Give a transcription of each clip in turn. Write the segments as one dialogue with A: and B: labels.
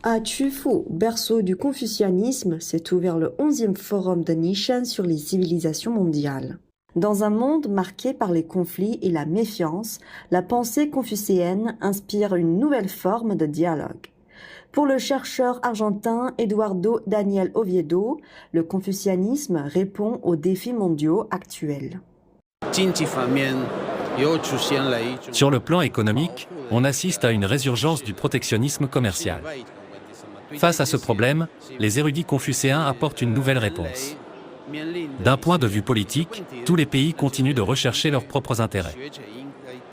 A: À Qufu, berceau du confucianisme, s'est ouvert le 11e forum de Nishan sur les civilisations mondiales. Dans un monde marqué par les conflits et la méfiance, la pensée confucéenne inspire une nouvelle forme de dialogue. Pour le chercheur argentin Eduardo Daniel Oviedo, le confucianisme répond aux défis mondiaux actuels.
B: Sur le plan économique, on assiste à une résurgence du protectionnisme commercial. Face à ce problème, les érudits confucéens apportent une nouvelle réponse. D'un point de vue politique, tous les pays continuent de rechercher leurs propres intérêts.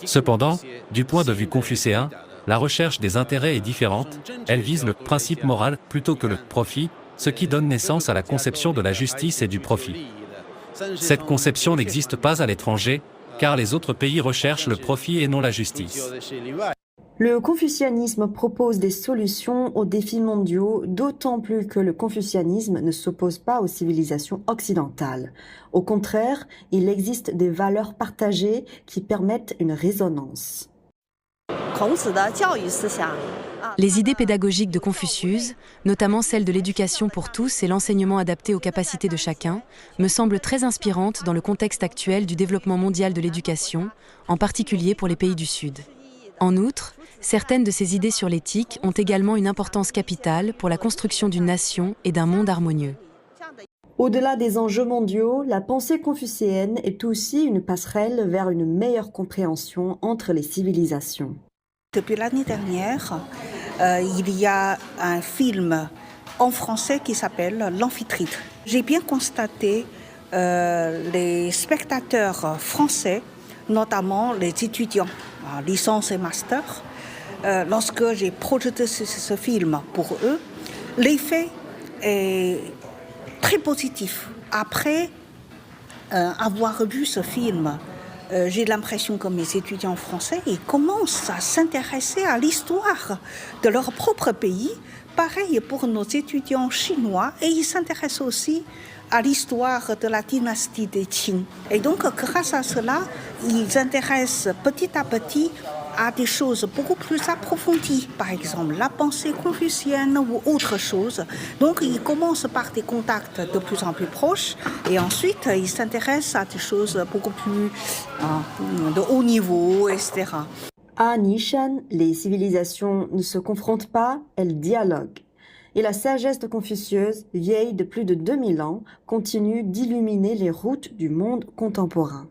B: Cependant, du point de vue confucéen, la recherche des intérêts est différente, elle vise le principe moral plutôt que le profit, ce qui donne naissance à la conception de la justice et du profit. Cette conception n'existe pas à l'étranger, car les autres pays recherchent le profit et non la justice.
A: Le confucianisme propose des solutions aux défis mondiaux, d'autant plus que le confucianisme ne s'oppose pas aux civilisations occidentales. Au contraire, il existe des valeurs partagées qui permettent une résonance.
C: Les idées pédagogiques de Confucius, notamment celle de l'éducation pour tous et l'enseignement adapté aux capacités de chacun, me semblent très inspirantes dans le contexte actuel du développement mondial de l'éducation, en particulier pour les pays du Sud. En outre, certaines de ces idées sur l'éthique ont également une importance capitale pour la construction d'une nation et d'un monde harmonieux.
A: Au-delà des enjeux mondiaux, la pensée confucéenne est aussi une passerelle vers une meilleure compréhension entre les civilisations.
D: Depuis l'année dernière, il y a un film en français qui s'appelle L'Amphitrite. J'ai bien constaté les spectateurs français, notamment les étudiants, licence et master, lorsque j'ai projeté ce film pour eux, l'effet est très positif. Après avoir vu ce film, j'ai l'impression que mes étudiants français ils commencent à s'intéresser à l'histoire de leur propre pays. Pareil pour nos étudiants chinois, et ils s'intéressent aussi à l'histoire de la dynastie des Qing. Et donc, grâce à cela, ils s'intéressent petit à petit à des choses beaucoup plus approfondies, par exemple la pensée confucienne ou autre chose. Donc, ils commencent par des contacts de plus en plus proches et ensuite, ils s'intéressent à des choses beaucoup plus de haut niveau, etc.
A: À Nishan, les civilisations ne se confrontent pas, elles dialoguent. Et la sagesse de Confucius, vieille de plus de 2000 ans, continue d'illuminer les routes du monde contemporain.